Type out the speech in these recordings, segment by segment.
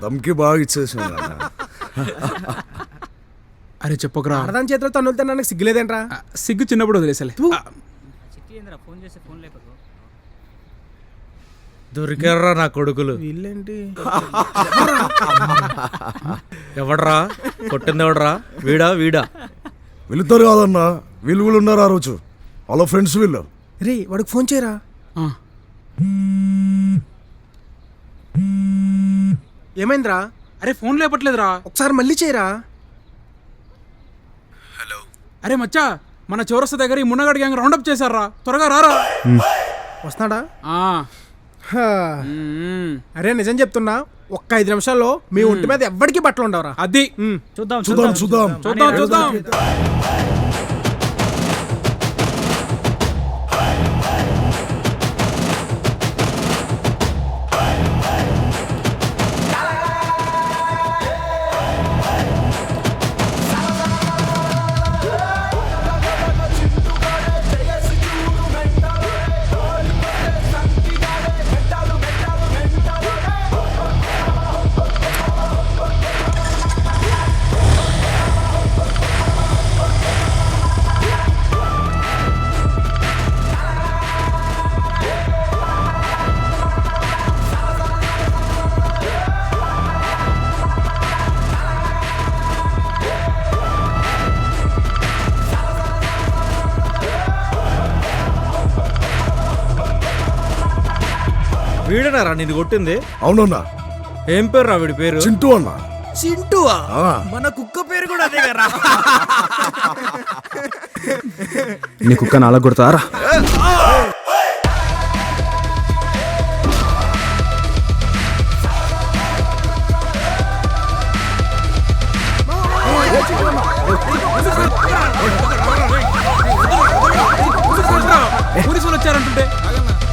దమ్కి బాగా ఇచ్చేసాను. అరే చెప్పకరా. ఆడదాని చేతిలో తన్నులు తినడానికి సిగ్గులేదేంట్రా? సిగ్గు చిన్నప్పుడు వదిలేసలే. దొరికారా నా కొడుకులు. వీళ్ళేంటి? ఎవడరా కొట్టింది? ఎవడరా? వీడా వీడా? వీళ్ళిద్దరు కాదన్నా, వీళ్ళు కూడా ఉన్నారు ఆ రోజు. వాళ్ళ ఫ్రెండ్స్ వీళ్ళు. రే వాడికి ఫోన్ చేయరా. ఏమైందిరా? అరే ఫోన్ లేపట్లేదురా. ఒకసారి మళ్ళీ చేయరా. అరే మచ్చా, మన చౌరస్తా దగ్గర ఈ మున్నగాడి గ్యాంగ్ రౌండప్ చేశారా, త్వరగా రారా. వస్తున్నాడా? ఆ. హా. అరే నిజం చెప్తున్నా, ఒక్క 5 నిమిషాల్లో మీ ఒంటి మీద ఎవ్వడికి బట్టలు ఉండవరా. అది చూద్దాం చూద్దాం చూద్దాం చూద్దాం. వీడనారా నిన్ను కొట్టింది? అవునన్నా. ఏం పేరు రా వీడి పేరు? చింటూ అన్నా. చింటూవా? మన కుక్క పేరు కూడా అదే కదా. నీ కుక్క నాలా కొడతారా? పోలీసులు వచ్చారంటుంటే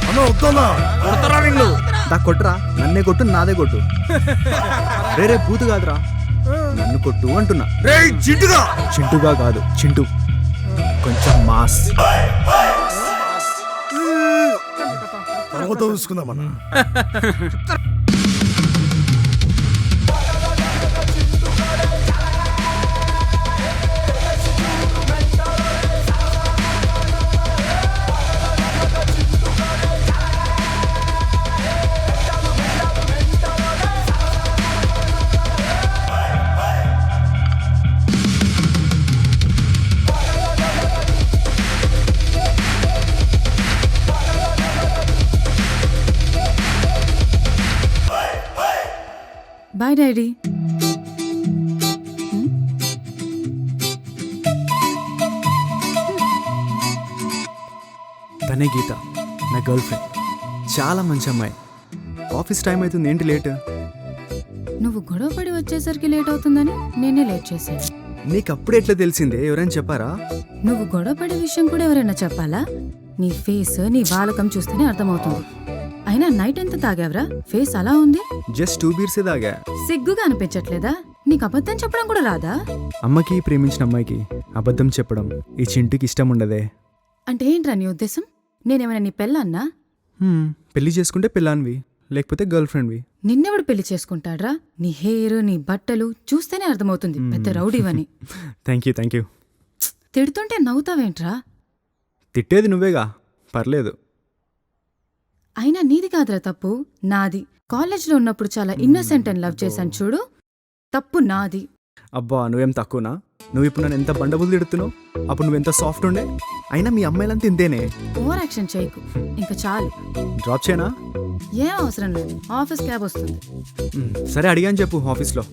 అన్నా వద్దన్నా. కొడతారా నిన్ను? దా కొట్టురా, నన్నే కొట్టు, నాదే కొట్టు. రే పూతు కాదురా, నన్ను కొట్టు అంటున్నా. రేయ్ చింటుగా. చింటుగా కాదు, చింటూ. కొంచెం మాస్. తర్వాత చూసుకుందామన్నా. Bye daddy. తనే గీత, నా గర్ల్ ఫ్రెండ్. చాలా మంచి అమ్మాయి. ఆఫీస్ టైం అవుతుంది, ఏంటి లేట్? నువ్వు గొడవ పడి వచ్చేసరికి లేట్ అవుతుందని నేనే లేట్ చేశాను. నీకు అప్పుడే ఎట్లా తెలిసిందే? ఎవరైనా చెప్పారా? నువ్వు గొడవ పడే విషయం కూడా ఎవరైనా చెప్పాలా? నీ ఫేస్, నీ వాలకం చూస్తేనే అర్థమవుతుంది. అయినా నైట్ ఎంత తాగావరా? ఫేస్ అలా ఉంది. జస్ట్ 2 బీర్సే తాగా. సిగ్గుగా అనిపించట్లేదా? నీకు అబద్ధం చెప్పడం కూడా రాదా? అమ్మకి ప్రేమించిన అమ్మాయికి అబద్ధం చెప్పడం ఈ చింటికి ఇష్టం ఉండదే. అంటే ఏంట్రా నీ ఉద్దేశం? నేనేమైనా నీ పెళ్ళాన్నా? పెళ్లి చేసుకుంటే పెళ్ళాన్వి, లేకపోతే గర్ల్ ఫ్రెండ్వి. నిన్నెవడు పెళ్లి చేసుకుంటాడ్రా? నీ హెయిర్, నీ బట్టలు చూస్తేనే అర్థమవుతుంది పెద్ద రౌడీవని. Thank you. తిడుతుంటే నవ్వుతావేంట్రా? తిట్టేది నువ్వేగా, పర్లేదు. అయినా నీది కాదురా తప్పు, నాది. కాలేజ్లో ఉన్నప్పుడు చాలా ఇన్నోసెంట్ అని లవ్ చేశాను చూడు, తప్పు నాది. అబ్బా నువ్వేం తక్కువనా? నువ్వు ఇప్పుడు నన్ను ఎంత బండబుద్ధి తిడుతున్నావు, అప్పుడు నువ్వెంత సాఫ్ట్ ఉండే. అయినా మీ అమ్మాయిలంతా ఇంతేనే. ఓవర్ యాక్షన్ చేయకు, ఇంకా చాలు. డ్రాప్ చేయనా? ఏం అవసరం లేదు, ఆఫీస్ క్యాబ్ వస్తుంది. సరే అడిగాని చెప్పు ఆఫీస్లో.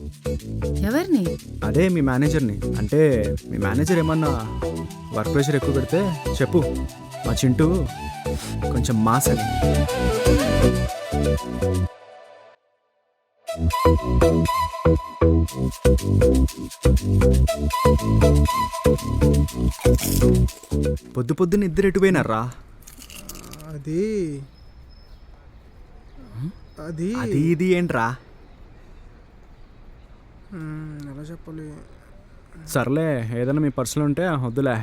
ఎవరిని? అదే మీ మేనేజర్ని. అంటే మీ మేనేజర్ ఏమన్నా వర్క్ ప్రెషర్ ఎక్కువ పెడితే చెప్పు, మా చింటూ కొంచెం మాస్ అని. పొద్దున్న ఇద్దరు ఎటు పోయినారా? అది అది అది ఇది ఏంట్రా? ఎలా చెప్పాలి? సర్లే, ఏదైనా మీ పర్సులో ఉంటే వద్దులే.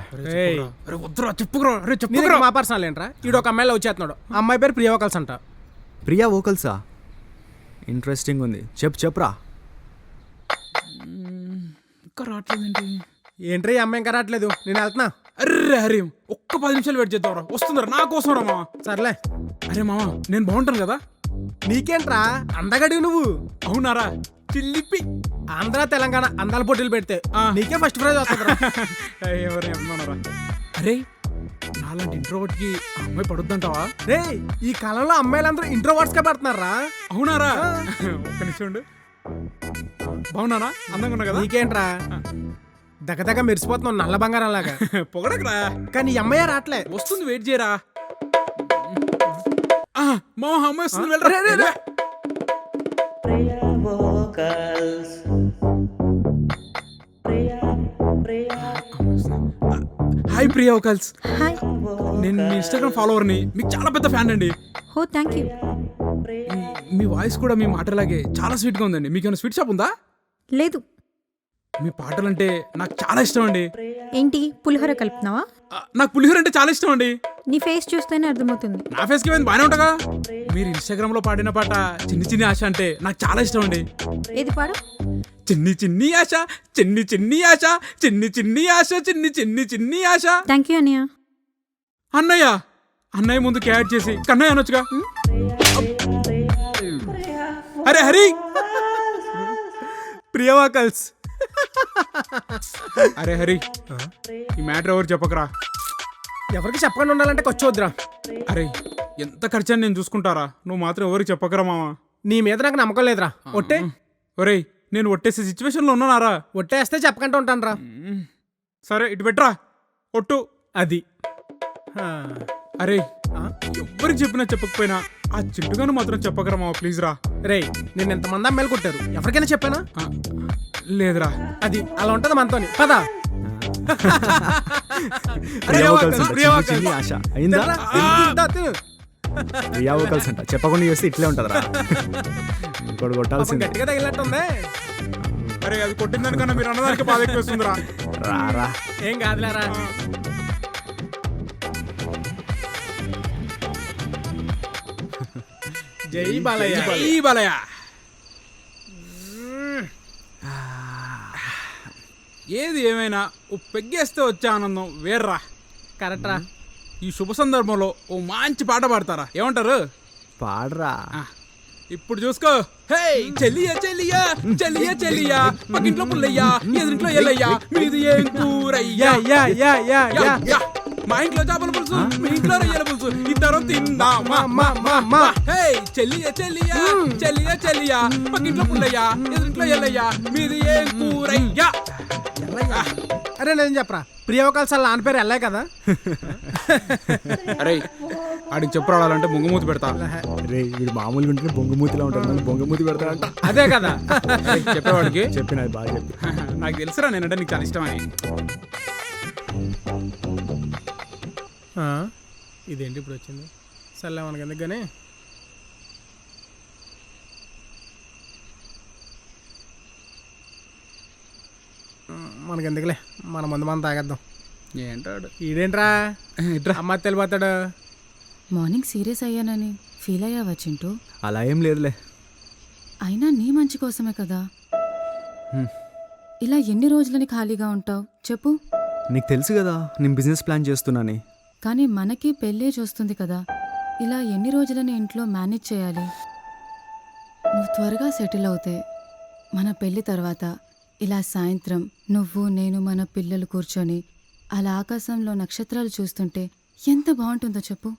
చెప్పుకురా. మా పర్సనల్ ఏంట్రా? ఈడు ఒక అమ్మాయిలో వచ్చేస్తున్నాడు. అమ్మాయి పేరు ప్రియా వోకల్స్ అంట. ప్రియా వోకల్సా? ఇంట్రెస్టింగ్ ఉంది. చెప్పురా. ఇంకా రావట్లేదేంటి? ఏంట్రీ ఈ అమ్మాయి ఇంకా రావట్లేదు, నేను వెళ్తున్నా. అర్రే హరి, ఒక్క 10 నిమిషాలు వెయిట్ చేద్దాంరా, వస్తుందిరా నా కోసం రా మామ. సర్లే. అరే మామ, నేను బాగుంటాను కదా? నీకేంట్రా అందగడివి నువ్వు. అవునారా? చిల్లిపి. ఆంధ్ర తెలంగాణ అందాల పోటీలు పెడితే నీకే ఫస్ట్ ప్రైజ్ వస్తుందిరా. ఎవరు ఏమన్నారా? అరే నాలాంటి ఇంట్రోవర్ట్ కి ఆ అమ్మాయి పడుద్దంటావా? రే ఈ కాలంలో అమ్మాయిలందరూ ఇంట్రోవర్ట్స్ గా పడుతున్నారా? అవునారా? ఒక్క నిమిషం ఉండు. బాగున్నానా? అందంగా ఉన్నా కదా? నీకేంట్రా దగదగ మెరిసిపోతున్నావు నల్ల బంగారం లాగా. పొగడకరా. కానీ ఈ అమ్మాయి రావట్లే. వస్తుంది, వెయిట్ చేయరా. మామ అమ్మాయి వస్తుంది, వెళ్ళరా. Hi Priya vocals. హాయ్. నేను మీ ఇన్స్టాగ్రామ్ ఫాలోవర్ని, మీకు చాలా పెద్ద ఫ్యాన్ అండి. ఓ థ్యాంక్ యూ. మీ వాయిస్ కూడా మీ మాటలాగే చాలా స్వీట్గా ఉందండి. మీకు ఏమైనా స్వీట్ షాప్ ఉందా? లేదు. మీ పాటలంటే నాకు చాలా ఇష్టం అండి. ఏంటి పులిహోర కలుపుతున్నావా? నాకు పులిహోర అంటే చాలా ఇష్టం అండి. నీ ఫేస్ చూస్తేనే అర్థమవుతుంది. నా ఫేస్కి ఏమైంది, బాగానే ఉంటాగా. మీరు ఇన్స్టాగ్రామ్ లో పాడిన పాట చిన్ని చిన్ని ఆశ అంటే నాకు చాలా ఇష్టం అండి. ఏది పాడు? చిన్ని చిన్ని ఆశ, చిన్ని చిన్ని ఆశ, చిన్ని చిన్ని ఆశ, చిన్ని చిన్ని చిన్ని ఆశ. థ్యాంక్ యూ అన్నయ్య. అన్నయ్య అన్నయ్య ముందు క్యాడ్ చేసి కన్నయ్య అనొచ్చుగా. అరే హరి, ప్రియా వోకల్స్. అరే హరి, ఈ మ్యాటర్ ఎవరు చెప్పకరా. ఎవరికి చెప్పకుండా ఉండాలంటే కొచ్చొద్దురా. అరే ఎంత ఖర్చని నేను చూసుకుంటారా, నువ్వు మాత్రం ఎవరికి చెప్పకరా మావా. నీ మీద నాకు నమ్మకం లేదురా. ఒట్టే. ఒరేయ్ నేను ఒట్టేసే సిచ్యువేషన్లో ఉన్నానారా? ఒట్టేస్తే చెప్పకుండా ఉంటాను రా. సరే ఇటు పెట్టరా ఒట్టు. అది అరే ఎవ్వరికి చెప్పినా చెప్పకపోయినా ఆ చింటుగాను మాత్రం చెప్పకరా మావా, ప్లీజ్ రా. రే నేను ఎంతమంది అమ్మాయిలు కొట్టారు, ఎవరికైనా చెప్పానా? లేదురా. అది అలా ఉంటది మనతోని. పదా ప్రియా వోకల్స్ అంట, చిన్ని చిన్ని ఆశ. అయిందా? ప్రియా వోకల్స్ అంట, చెప్పకుండా చేస్తే ఇట్లే ఉంటుందిరా. ఇంకోటి కొట్టాల్సిందే. గట్టిగా తగిలినట్టుంది. అరే అది కొట్టిన దానికన్నా మీరు అన్నదానికి బాధ ఎక్కువ వస్తుందిరా. రారా. ఏం కాదులేరా. జై బాలయ్య. జై బాలయ్య. ఏది ఏమైనా ఓ పెగ్గేస్తే వచ్చే ఆనందం వేర్రా. కరెక్ట్రా. ఈ శుభ సందర్భంలో ఓ మంచి పాట పాడతారా, ఏమంటారు? పాడరా. ఇప్పుడు చూసుకో. హే చెల్లియా చెల్లియా చెల్లియా చెల్లియా, పక్కింట్లో పుల్లయ్యా, ఎదురింట్లో ఎల్లయ్యా, మీది ఏం కూరయ్యా. మా ఇంట్లో చేపల పులుసు, మీ ఇంట్లో రొయ్యల పులుసు, ఇద్దరు తిందామా. హే చెల్లియా చెల్లియా చెల్లియా చెల్లియా, పక్కింట్లో పుల్లయ్యా, ఎదురింట్లో ఎల్లయ్యా, మీది ఏం కూరయ్యా. అరే నేను చెప్పరా, ప్రియా వోకల్స్ వాళ్ళ నాన్న పేరు ఎల్లయ్య కదా. అరే ఆడికి చెప్పు రావాలంటే బొంగమూతి పెడతా. రే వీడు మామూలుగా ఉంటే బొంగమూతిలా ఉంటాడు, బొంగమూతి పెడతాడంట. అదే కదా చెప్పేవాడికి. చెప్పిన బాగా చెప్పి. నాకు తెలుసురా నేనంటే నీకు చాలా ఇష్టం అని. ఇదేంటి ఇప్పుడు వచ్చింది? సర్లే మనకి ఎందుకు కానీ. మనకి ఎందుకులే, మన ముందు మనం తాగేద్దాం. ఏంటాడు ఈడేంట్రా అమ్మ తెలిపోతాడు. మార్నింగ్ సీరియస్ అయ్యానని ఫీల్ అయ్యావా చింటూ? అలా ఏం లేదులే. అయినా నీ మంచి కోసమే కదా. ఇలా ఎన్ని రోజులని ఖాళీగా ఉంటావు చెప్పు? నీకు తెలుసు కదా నేను బిజినెస్ ప్లాన్ చేస్తున్నాని. కానీ మనకి పెళ్ళే చూస్తుంది కదా, ఇలా ఎన్ని రోజులని ఇంట్లో మేనేజ్ చేయాలి? నువ్వు త్వరగా సెటిల్ అవుతే మన పెళ్ళి తర్వాత ఇలా సాయంత్రం నువ్వు నేను మన పిల్లలు కూర్చొని అలా ఆకాశంలో నక్షత్రాలు చూస్తుంటే ఎంత బాగుంటుందో చెప్పు.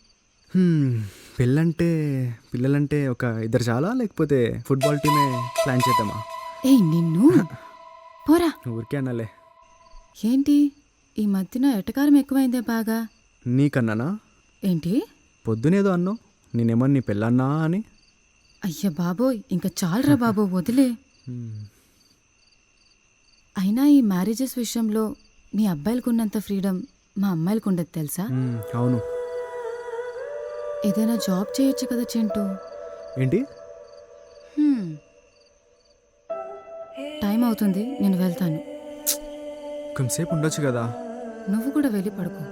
పిల్లలంటే ఒక ఇద్దరు చాలా, లేకపోతే ఫుట్బాల్ టీమే ప్లాన్ చేద్దామా? ఏయ్ నిన్ను పోరా. ఊరికే అన్నాలే. ఏంటి ఈ మధ్యన ఎటకారం ఎక్కువైందే బాగా. నీకన్నానా? ఏంటి పొద్దునేదో అన్నావు, నేనేమన్నా నీ పెళ్ళన్నా అని. అయ్య బాబోయ్, ఇంకా చాలరా బాబు, వదిలే. అయినా ఈ మ్యారేజెస్ విషయంలో మీ అబ్బాయిలకు ఉన్నంత ఫ్రీడమ్ మా అమ్మాయిలకు ఉండదు తెలుసా? అవును. ఏదైనా జాబ్ చేయొచ్చు కదా చింటూ. ఏంటి? టైం అవుతుంది, నేను వెళ్తాను. కొంతసేపు ఉండొచ్చు కదా. నువ్వు కూడా వెళ్ళి పడుకో.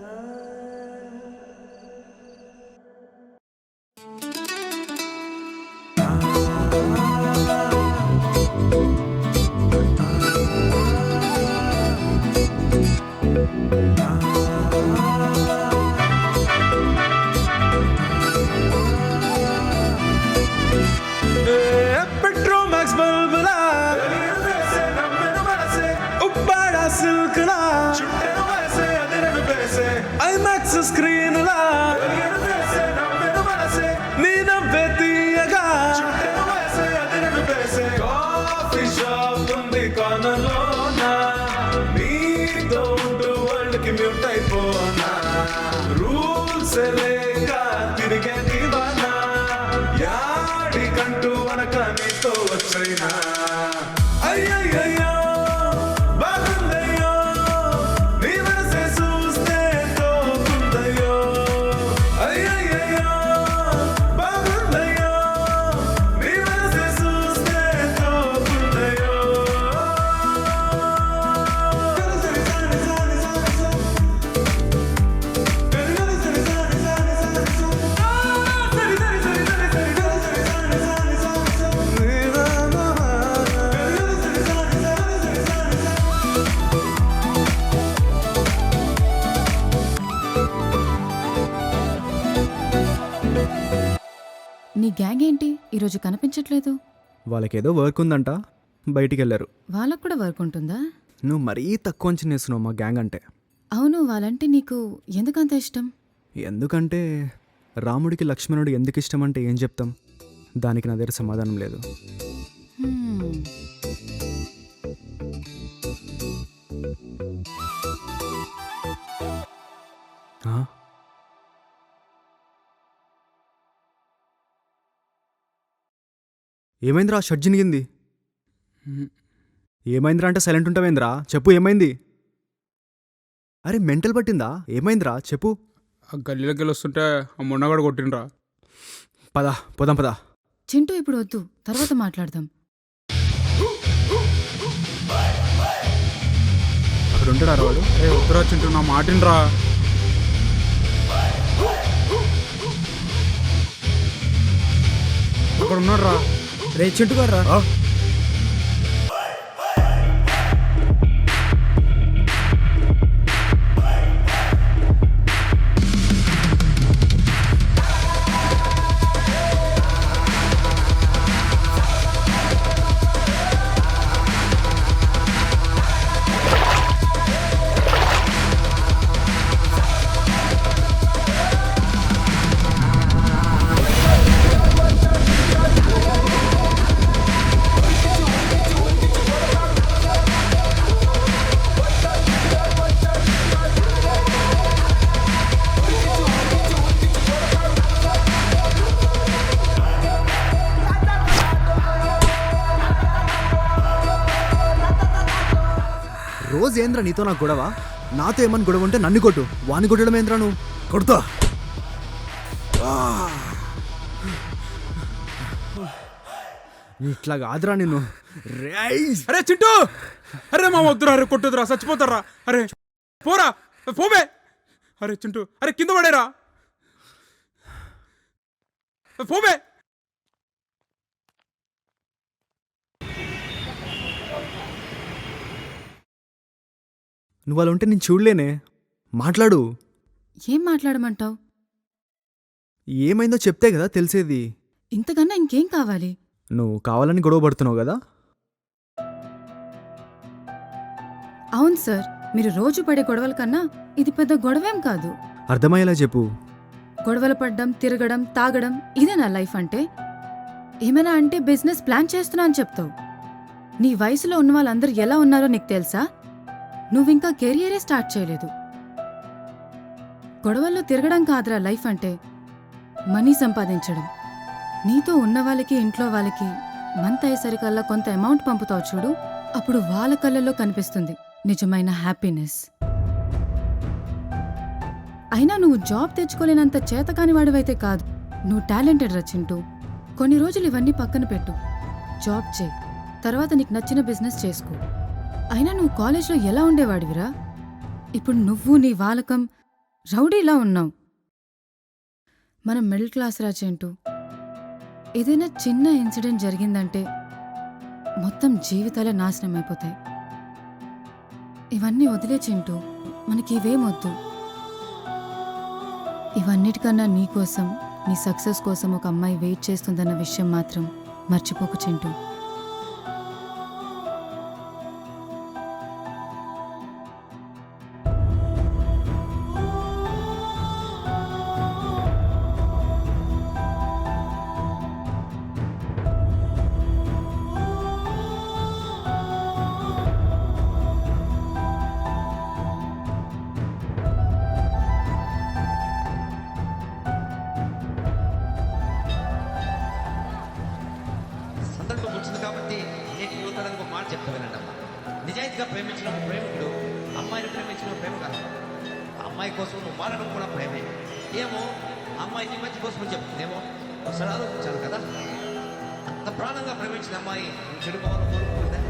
పెట్రోమాక్స్ బల్బులా ఉప్పాడా సిల్క్లా ఐమాక్స్ స్క్రీన్లా నీ నవ్వే తీయగా కాఫీ షాప్ ఉంది కొనలోనా నీతో ఉంటూ వరల్డ్ కి మ్యూట్ అయిపోనా రూల్స్ లేక తిరిగే దివానా యాడికంటూ అనక నీతో వచ్చైనా అయ్యయ్యో బాగుందయ్యో నీ మనసే చూస్తే తోకుందయ్యో అయ్యయ్యో బాగుందయ్యో నీ మనసే చూస్తే తోకుందయ్యో నీ గ్యాంగ్ ఏంటి ఈరోజు కనిపించట్లేదు? వాళ్ళకేదో వర్క్ ఉందంట, బయటికి వెళ్ళారు. వాళ్ళకు కూడా వర్క్ ఉంటుందా? నువ్వు మరీ తక్కువ అంచనేస్తున్నావు మా గ్యాంగ్ అంటే. అవును, వాళ్ళంటే నీకు ఎందుకంత ఇష్టం? ఎందుకంటే రాముడికి లక్ష్మణుడు ఎందుకు ఇష్టం అంటే ఏం చెప్తాం? దానికి నా దగ్గర సమాధానం లేదు. హ్మ్. ఆ? ఏమైందిరా షర్ట్ జినిగింది? ఏమైందిరా అంటే సైలెంట్ ఉంటావేంద్రా? చెప్పు ఏమైంది? అరే మెంటల్ పట్టిందా? ఏమైందిరా చెప్పు. ఆ గల్లీలోకి వెళ్ళి వస్తుంటే ఆ మొన్నగాడు కొట్టిండ్రా. పదా పోదాం పదా. చింటూ ఇప్పుడు వద్దు, తర్వాత మాట్లాడదాం. అక్కడ ఉంటాడా వాడు? ఏ వద్దురా చింటూ, నా మాటిండ్రా. అక్కడ ఉన్నాడు రా. రే చింటూ గారు రా. ఆ? రోజు ఏంద్రా నీతో నాకు గొడవ? నాతో ఏమని గొడవ ఉంటే నన్ను కొట్టు, వాని కొట్టడం ఏంద్రా నువ్వు? కొడతా. ఇట్లా కాదురా నిన్ను. రైస్ అరే చింటూ, అరే మా వద్దురా, అరే కొట్టుదురా, చచ్చిపోతారా. అరే పోరా, పోవే. అరే చింటూ, అరే కింద పడేరా, పోవే. నువ్వు అలా ఉంటే నేను చూడలేనే. మాట్లాడు. ఏం మాట్లాడమంటావు? ఏమైందో చెప్తే కదా తెలిసేది. ఇంతకన్నా ఇంకేం కావాలి? నువ్వు కావాలని గొడవ పడుతున్నావు కదా. అవును సార్, మీరు రోజు పడే గొడవల కన్నా ఇది పెద్ద గొడవేం కాదు. అర్థమయ్యేలా చెప్పు. గొడవలు పడ్డం, తిరగడం, తాగడం ఇదే నా లైఫ్ అంటే? ఏమైనా అంటే బిజినెస్ ప్లాన్ చేస్తున్నా అని చెప్తావు. నీ వయసులో ఉన్న వాళ్ళందరూ ఎలా ఉన్నారో నీకు తెలుసా? నువ్వింకా కెరియరే స్టార్ట్ చేయలేదు. గొడవల్లో తిరగడం కాదురా లైఫ్ అంటే, మనీ సంపాదించడం. నీతో ఉన్న వాళ్ళకి, ఇంట్లో వాళ్ళకి మంత్ అయ్యేసరికల్లా కొంత అమౌంట్ పంపుతావు చూడు, అప్పుడు వాళ్ళ కళ్ళల్లో కనిపిస్తుంది నిజమైన హ్యాపీనెస్. అయినా నువ్వు జాబ్ తెచ్చుకోలేనంత చేతకాని వాడివైతే కాదు. నువ్వు టాలెంటెడ్ రా చింటూ. కొన్ని రోజులు ఇవన్నీ పక్కన పెట్టు, జాబ్ చేయి, తర్వాత నీకు నచ్చిన బిజినెస్ చేసుకో. అయినా నువ్వు కాలేజ్లో ఎలా ఉండేవాడివిరా? ఇప్పుడు నువ్వు నీ వాలకం రౌడీలా ఉన్నావు. మనం మిడిల్ క్లాస్ రా చింటూ. ఏదైనా చిన్న ఇన్సిడెంట్ జరిగిందంటే మొత్తం జీవితాలే నాశనం అయిపోతాయి. ఇవన్నీ వదిలే చింటూ, మనకి ఇవేమొద్దు. ఇవన్నిటికన్నా నీ కోసం, నీ సక్సెస్ కోసం ఒక అమ్మాయి వెయిట్ చేస్తుందన్న విషయం మాత్రం మర్చిపోకు చింటూ. సందర్భం వచ్చింది కాబట్టి నేను యువతరానికి ఒక మాట చెప్తా వినండమ్మా. నిజాయితీగా ప్రేమించిన ఒక ప్రేమికుడు అమ్మాయిని ప్రేమించిన ప్రేమ కాదు. ఆ అమ్మాయి కోసం నువ్వు మారడం కూడా ప్రేమే. ఏమో అమ్మాయి నీ మంచి కోసం చెప్తుందేమో ఒకసారి ఆలోచించాలి కదా. అంత ప్రాణంగా ప్రేమించిన అమ్మాయి నువ్వు చెడుకోవాలని కోరుకుంటుందా?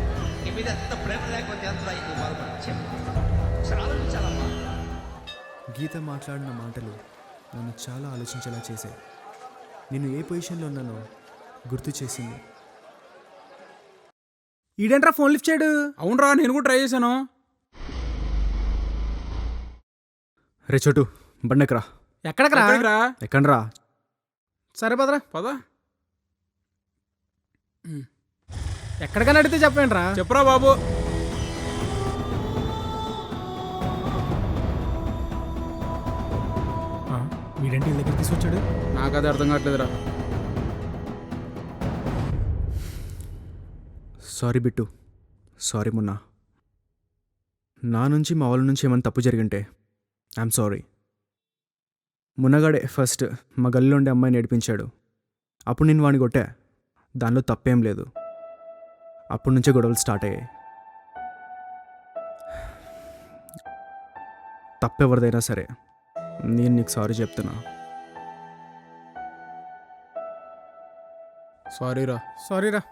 నీ మీద ఎంత ప్రేమ లేకపోతే అంత నువ్వు బాధపడి చెప్పు. ఒకసారి ఆలోచించాలమ్మా. గీత మాట్లాడిన మాటలు నన్ను చాలా ఆలోచించేలా చేశాయి. నేను ఏ పొజిషన్లో ఉన్నానో గుర్తు చేసింది. ఈడేంట్రా ఫోన్ లిఫ్ట్ చేయడు? అవునరా, నేను కూడా ట్రై చేశాను. రే చోటు, బండెక్కరా. ఎక్కడికరా? ఎక్కడికిరా? ఎక్కండ్రా. సరే పదరా. పద. ఎక్కడికైనా అడిగితే చెప్పండి రా. చెప్పురా బాబు. వీడేంటి వీళ్ళ దగ్గర తీసుకొచ్చాడు? నాకు అది అర్థం కావట్లేదురా. సారీ బిట్టు, సారీ మొన్న. నా నుంచి మా వాళ్ళ నుంచి ఏమైనా తప్పు జరిగింటే ఐఎమ్ సారీ. మున్నగాడే ఫస్ట్ మా గల్లీలో ఉండే అమ్మాయిని ఏడిపించాడు. అప్పుడు నేను వాడిని కొట్టా. దానిలో తప్పేం లేదు. అప్పటి నుంచే గొడవలు స్టార్ట్ అయ్యాయి. తప్పెవరిదైనా సరే నేను నీకు సారీ చెప్తున్నా. సారీరా. సారీరా.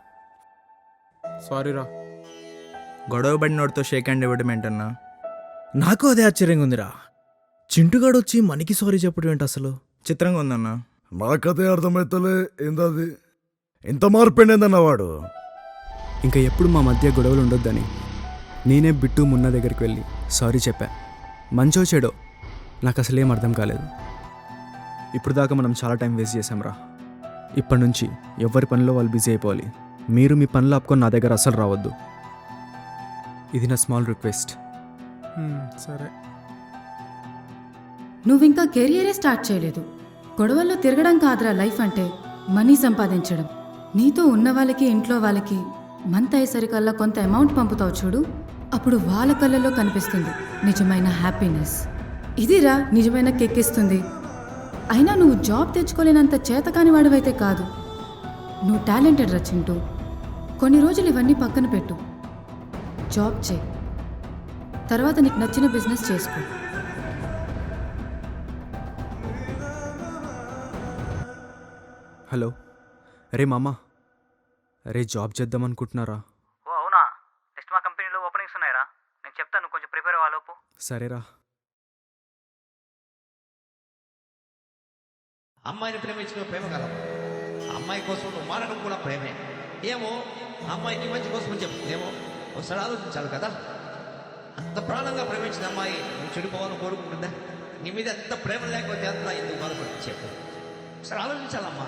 సారీరా. గొడవ పడినోడితో షేక్ హ్యాండ్ ఇవ్వడం ఏంటన్నా? నాకు అదే ఆశ్చర్యంగా ఉందిరా. చింటుగాడు వచ్చి మనకి సారీ చెప్పడం ఏంటి అసలు? చిత్రంగా ఉందన్నా. నాకదే అర్థమైతలే. ఏందది ఎంత మార్పేందన్న వాడు. ఇంకా ఎప్పుడు మా మధ్య గొడవలు ఉండొద్దని నేనే బిట్టు మున్న దగ్గరికి వెళ్ళి సారీ చెప్పా. మంచో చెడో నాకు అసలేం అర్థం కాలేదు. ఇప్పుడు దాకా మనం చాలా టైం వేస్ట్ చేసాంరా. ఇప్పటి నుంచి ఎవరి పనిలో వాళ్ళు బిజీ అయిపోవాలి. మీరు మీ పనులు ఆపుకొని నా దగ్గర అస్సలు రావద్దు. ఇది నా స్మాల్ రిక్వెస్ట్. సరే. నువ్వింకా కెరియరే స్టార్ట్ చేయలేదు. గొడవల్లో తిరగడం కాదురా లైఫ్ అంటే, మనీ సంపాదించడం. నీతో ఉన్న వాళ్ళకి, ఇంట్లో వాళ్ళకి మంత్ అయ్యేసరికల్లా కొంత అమౌంట్ పంపుతావు చూడు, అప్పుడు వాళ్ళ కళ్ళల్లో కనిపిస్తుంది నిజమైన హ్యాపీనెస్. ఇదిరా నిజమైన కెక్కిస్తుంది. అయినా నువ్వు జాబ్ తెచ్చుకోలేనంత చేతకాని వాడివైతే కాదు. నువ్వు టాలెంటెడ్ రా చింటూ. కొన్ని రోజులు ఇవన్నీ పక్కన పెట్టు, జాబ్ చేయి. తర్వాత నీకు నచ్చిన బిజినెస్ చేసుకో. హలో, రే మామా, రే జాబ్ చేద్దాం అనుకుంటున్నారా? ఓ అవునా, నెక్స్ట్ మా కంపెనీలో ఓపెనింగ్స్ ఉన్నాయిరా. నేను చెప్తాను, కొంచెం ప్రిపేర్ అవ్వాలోపు. సరేరా. అమ్మాయిని ప్రేమించిన ప్రేమ కాలం. అమ్మాయి కోసం నువ్వు మారడం కూడా ప్రేమే. ఏమో అమ్మాయి నీ మంచి కోసం చెప్తుందేమో ఒకసారి ఆలోచించాలి కదా. అంత ప్రాణంగా ప్రేమించిన అమ్మాయి నువ్వు చెడిపోవాలని కోరుకుంటుందా? నీ మీద ఎంత ప్రేమ లేకపోతే అంత ఎందుకు బాధపడి చెప్పు. ఒకసారి ఆలోచించాలమ్మా.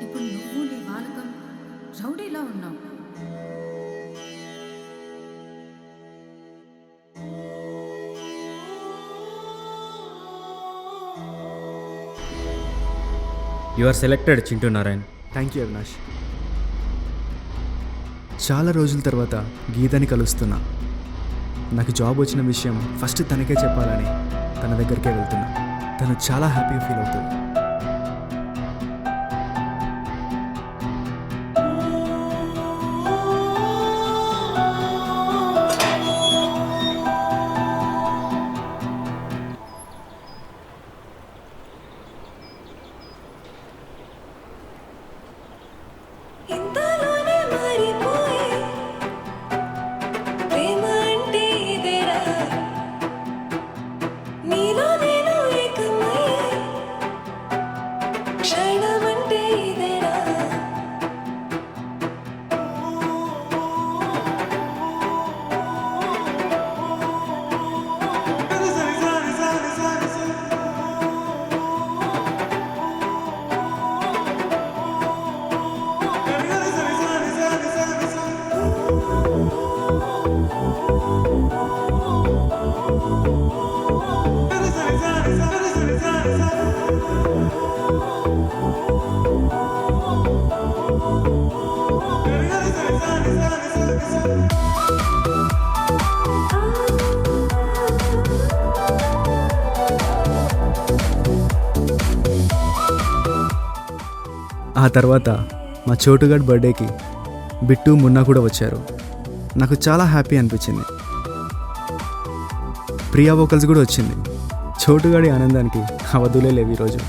ఇప్పుడు నువ్వు నీ బాలకం రౌడీలా ఉన్నావు. You are selected Chintu Narayan. Thank you Avinash. చాలా రోజుల తర్వాత గీతని కలుస్తున్నా. నాకు జాబ్ వచ్చిన విషయం ఫస్ట్ తనకే చెప్పాలని తన దగ్గరికే వెళ్తున్నా. తను చాలా హ్యాపీగా ఫీల్ అవుతుంది. ఆ తర్వాత మా చోటుగాడ్ బర్త్డేకి బిట్టు మున్నా కూడా వచ్చారు. నాకు చాలా హ్యాపీ అనిపించింది. ప్రియా వోకల్స్ కూడా వచ్చింది. చోటుగాడి ఆనందానికి అవధులే లేవు ఈరోజు.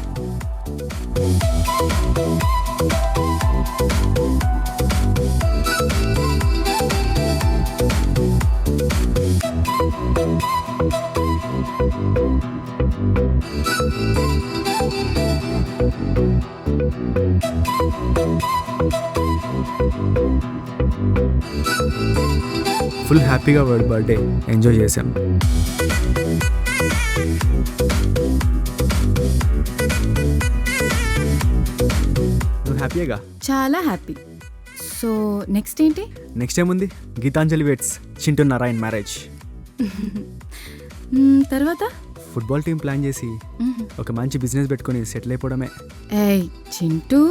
ఫుల్ హ్యాపీగా వాడి బర్త్డే ఎంజాయ్ చేశాం. నువ్వు హ్యాపీగా? చాలా హ్యాపీ. సో నెక్స్ట్ ఏంటి? నెక్స్ట్ ఏముంది, గీతాంజలి వెయిట్స్ చింటూ నారాయణ్ మ్యారేజ్. తర్వాత ఫుట్బాల్ టీం ప్లాన్ చేసి ఒక మంచి బిజినెస్ పెట్టుకొని సెటిల్ అయిపోవడమే. ఏయ్ చింటూ,